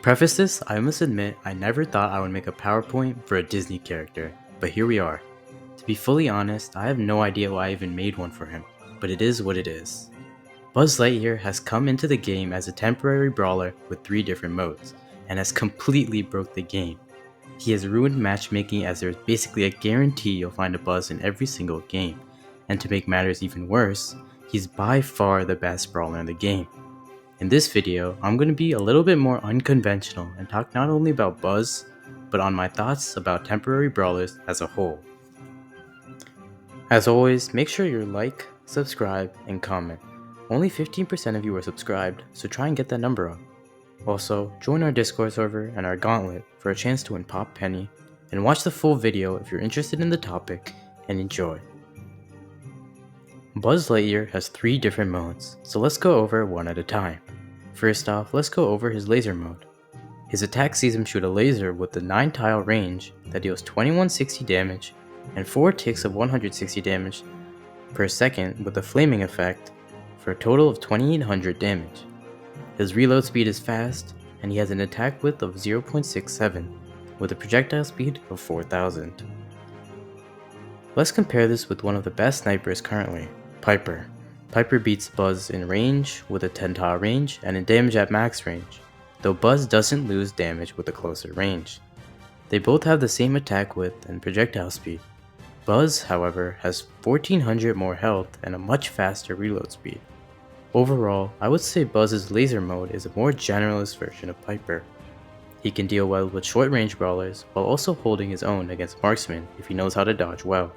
preface this, I must admit I never thought I would make a PowerPoint for a Disney character, but here we are. To be fully honest, I have no idea why I even made one for him, but it is what it is. Buzz Lightyear has come into the game as a temporary brawler with 3 different modes, and has completely broke the game. He has ruined matchmaking as there is basically a guarantee you'll find a Buzz in every single game, and to make matters even worse, he's by far the best brawler in the game. In this video, I'm going to be a little bit more unconventional and talk not only about Buzz, but on my thoughts about temporary brawlers as a whole. As always, make sure you like, subscribe, and comment. Only 15% of you are subscribed, so try and get that number up. Also, join our Discord server and our gauntlet for a chance to win Pop Penny, and watch the full video if you're interested in the topic, and enjoy. Buzz Lightyear has 3 different modes, so let's go over one at a time. First off, let's go over his laser mode. His attack sees him shoot a laser with the 9 tile range that deals 2160 damage and 4 ticks of 160 damage per second with a flaming effect for a total of 2800 damage. His reload speed is fast, and he has an attack width of 0.67 with a projectile speed of 4000. Let's compare this with one of the best snipers currently, Piper. Piper beats Buzz in range with a 10 tile range and in damage at max range, though Buzz doesn't lose damage with a closer range. They both have the same attack width and projectile speed. Buzz, however, has 1400 more health and a much faster reload speed. Overall, I would say Buzz's laser mode is a more generalist version of Piper. He can deal well with short range brawlers while also holding his own against marksmen if he knows how to dodge well.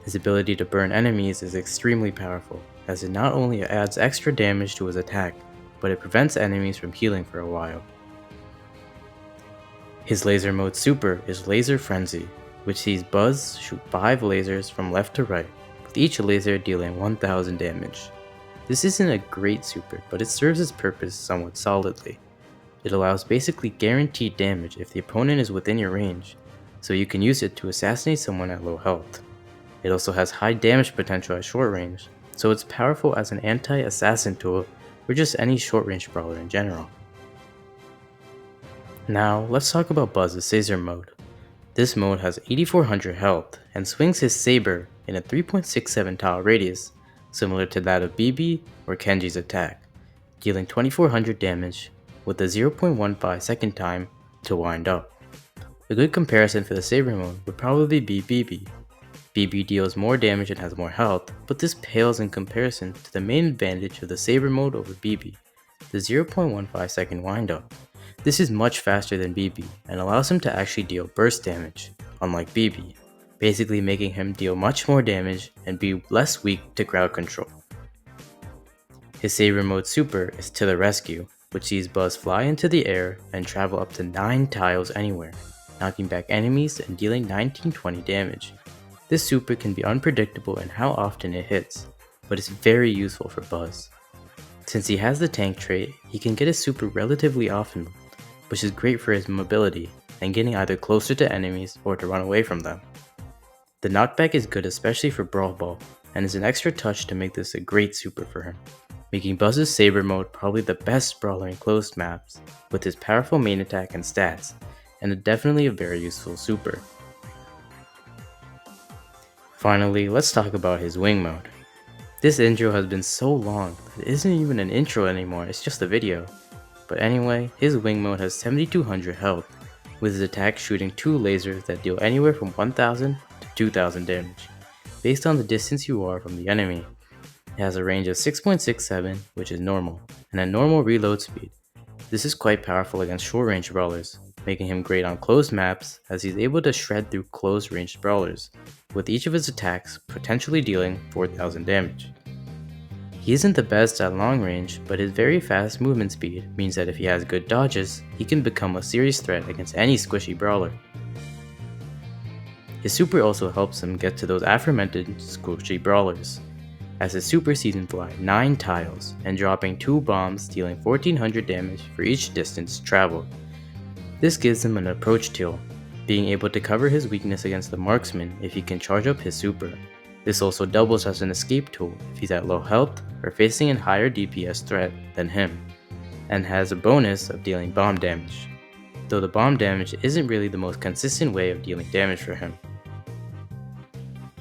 His ability to burn enemies is extremely powerful, as it not only adds extra damage to his attack, but it prevents enemies from healing for a while. His laser mode super is Laser Frenzy, which sees Buzz shoot 5 lasers from left to right, with each laser dealing 1000 damage. This isn't a great super, but it serves its purpose somewhat solidly. It allows basically guaranteed damage if the opponent is within your range, so you can use it to assassinate someone at low health. It also has high damage potential at short range, so it's powerful as an anti-assassin tool or just any short range brawler in general. Now, let's talk about Buzz's Saber mode. This mode has 8400 health and swings his Saber in a 3.67 tile radius, similar to that of BB or Kenji's attack, dealing 2400 damage with a 0.15 second time to wind up. A good comparison for the Saber mode would probably be BB. BB deals more damage and has more health, but this pales in comparison to the main advantage of the Saber mode over BB, the 0.15 second windup. This is much faster than BB and allows him to actually deal burst damage, unlike BB, basically making him deal much more damage and be less weak to crowd control. His Saber mode super is To the Rescue, which sees Buzz fly into the air and travel up to 9 tiles anywhere, knocking back enemies and dealing 1920 damage. This super can be unpredictable in how often it hits, but it's very useful for Buzz. Since he has the tank trait, he can get his super relatively often, which is great for his mobility and getting either closer to enemies or to run away from them. The knockback is good especially for Brawl Ball, and is an extra touch to make this a great super for him, making Buzz's Saber mode probably the best brawler in closed maps, with his powerful main attack and stats, and definitely a very useful super. Finally, let's talk about his wing mode. This intro has been so long that it isn't even an intro anymore, it's just a video. But anyway, his wing mode has 7200 health, with his attack shooting 2 lasers that deal anywhere from 1000 to 2000 damage, based on the distance you are from the enemy. It has a range of 6.67, which is normal, and a normal reload speed. This is quite powerful against short range brawlers, making him great on closed maps as he's able to shred through close ranged brawlers, with each of his attacks potentially dealing 4000 damage. He isn't the best at long range, but his very fast movement speed means that if he has good dodges, he can become a serious threat against any squishy brawler. His super also helps him get to those aforementioned squishy brawlers, as his super sees him fly 9 tiles and dropping 2 bombs dealing 1400 damage for each distance traveled. This gives him an approach tool, being able to cover his weakness against the marksman if he can charge up his super. This also doubles as an escape tool if he's at low health or facing a higher DPS threat than him. and has a bonus of dealing bomb damage, though the bomb damage isn't really the most consistent way of dealing damage for him.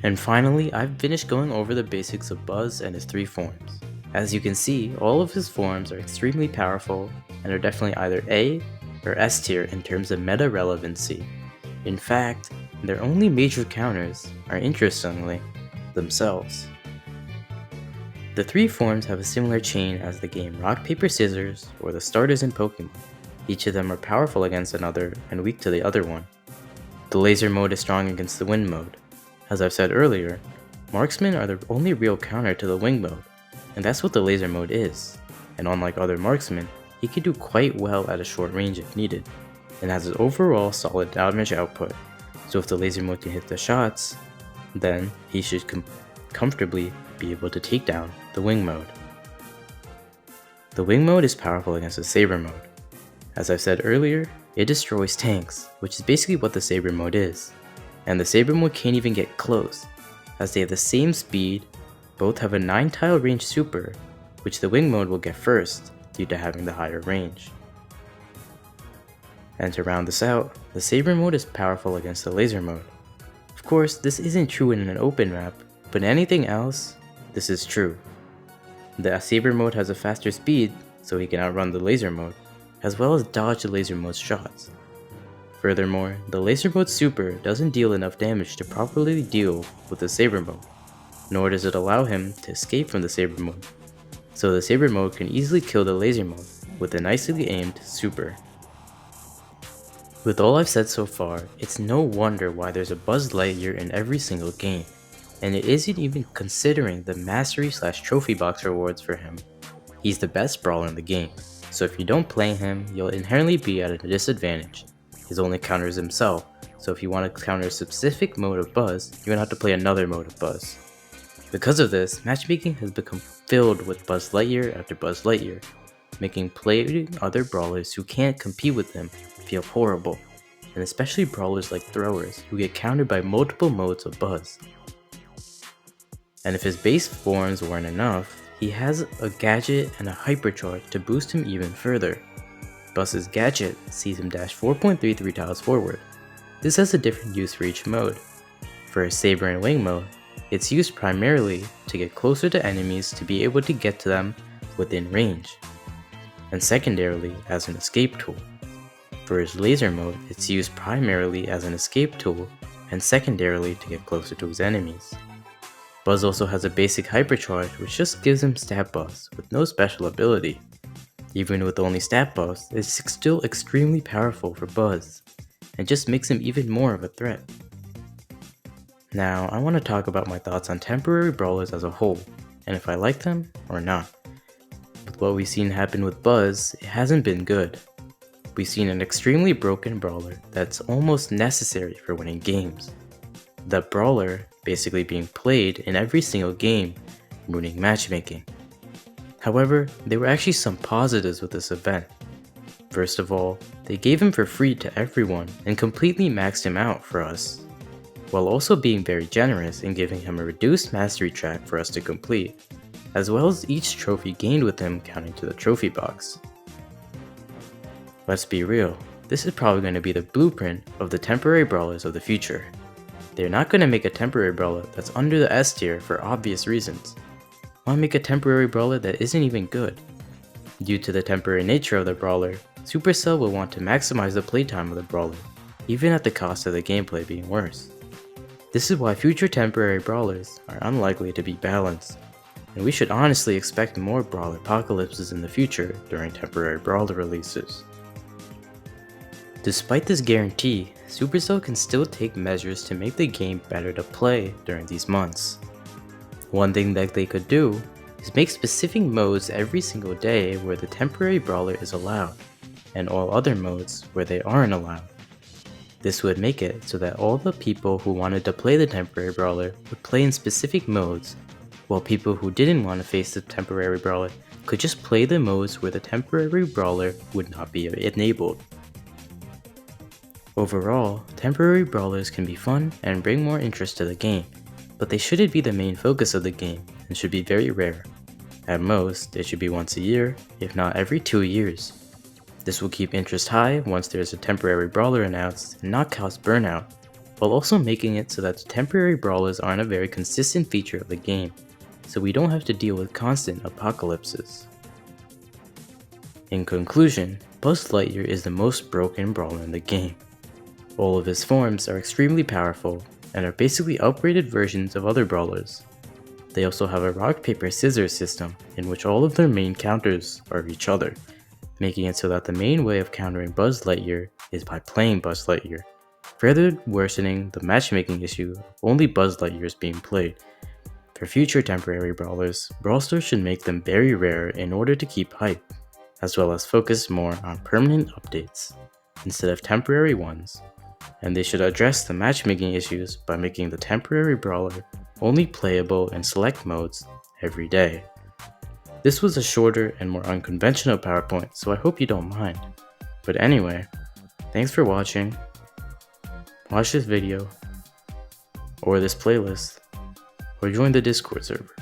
And finally, I've finished going over the basics of Buzz and his 3 forms. As you can see, all of his forms are extremely powerful and are definitely either A or S tier in terms of meta relevancy. In fact, their only major counters are, interestingly, themselves. The 3 forms have a similar chain as the game Rock Paper Scissors or the starters in Pokemon. Each of them are powerful against another and weak to the other one. The laser mode is strong against the wind mode. As I've said earlier, marksmen are the only real counter to the wing mode, and that's what the laser mode is. And unlike other marksmen, he can do quite well at a short range if needed, and has an overall solid damage output. So if the laser mode can hit the shots, then he should comfortably be able to take down the wing mode. The wing mode is powerful against the Saber mode. As I've said earlier, it destroys tanks, which is basically what the Saber mode is. And the Saber mode can't even get close, as they have the same speed, both have a 9-tile range super, which the wing mode will get first due to having the higher range. And to round this out, the Saber mode is powerful against the laser mode. Of course, this isn't true in an open map, but in anything else, this is true. The Saber mode has a faster speed, so he can outrun the laser mode, as well as dodge the laser mode's shots. Furthermore, the laser mode super doesn't deal enough damage to properly deal with the Saber mode, nor does it allow him to escape from the Saber mode, so the Saber mode can easily kill the laser mode with a nicely aimed super. With all I've said so far, it's no wonder why there's a Buzz Lightyear in every single game, and it isn't even considering the mastery/trophy box rewards for him. He's the best brawler in the game, so if you don't play him, you'll inherently be at a disadvantage. His only counter is himself, so if you want to counter a specific mode of Buzz, you're gonna have to play another mode of Buzz. Because of this, matchmaking has become filled with Buzz Lightyear after Buzz Lightyear, making playing other brawlers who can't compete with them feel horrible, and especially brawlers like throwers who get countered by multiple modes of Buzz. And if his base forms weren't enough, he has a Gadget and a hypercharge to boost him even further. Buzz's Gadget sees him dash 4.33 tiles forward. This has a different use for each mode. For his Saber and Wing mode, it's used primarily to get closer to enemies to be able to get to them within range, and secondarily as an escape tool. For his Laser mode, it's used primarily as an escape tool and secondarily to get closer to his enemies. Buzz also has a basic hypercharge which just gives him stat buffs with no special ability. Even with only stat buffs, it's still extremely powerful for Buzz, and just makes him even more of a threat. Now, I want to talk about my thoughts on temporary brawlers as a whole, and if I like them or not. With what we've seen happen with Buzz, it hasn't been good. We've seen an extremely broken brawler that's almost necessary for winning games. The brawler basically being played in every single game, ruining matchmaking. However, there were actually some positives with this event. First of all, they gave him for free to everyone and completely maxed him out for us, while also being very generous in giving him a reduced mastery track for us to complete, as well as each trophy gained with him counting to the trophy box. Let's be real, this is probably going to be the blueprint of the temporary brawlers of the future. They're not going to make a temporary brawler that's under the S tier for obvious reasons. Why make a temporary brawler that isn't even good? Due to the temporary nature of the brawler, Supercell will want to maximize the playtime of the brawler, even at the cost of the gameplay being worse. This is why future temporary brawlers are unlikely to be balanced, and we should honestly expect more brawler apocalypses in the future during temporary brawler releases. Despite this guarantee, Supercell can still take measures to make the game better to play during these months. One thing that they could do is make specific modes every single day where the temporary brawler is allowed, and all other modes where they aren't allowed. This would make it so that all the people who wanted to play the temporary brawler would play in specific modes, while people who didn't want to face the temporary brawler could just play the modes where the temporary brawler would not be enabled. Overall, temporary brawlers can be fun and bring more interest to the game, but they shouldn't be the main focus of the game and should be very rare. At most, it should be once a year, if not every 2 years. This will keep interest high once there is a temporary brawler announced and not cause burnout, while also making it so that the temporary brawlers aren't a very consistent feature of the game, so we don't have to deal with constant apocalypses. In conclusion, Buzz Lightyear is the most broken brawler in the game. All of his forms are extremely powerful and are basically upgraded versions of other brawlers. They also have a rock paper scissors system in which all of their main counters are each other, making it so that the main way of countering Buzz Lightyear is by playing Buzz Lightyear, further worsening the matchmaking issue of only Buzz Lightyears being played. For future temporary brawlers, Brawl Stars should make them very rare in order to keep hype, as well as focus more on permanent updates instead of temporary ones, and they should address the matchmaking issues by making the temporary brawler only playable in select modes every day. This was a shorter and more unconventional PowerPoint, so I hope you don't mind. But anyway, thanks for watching. Watch this video, or this playlist, or join the Discord server.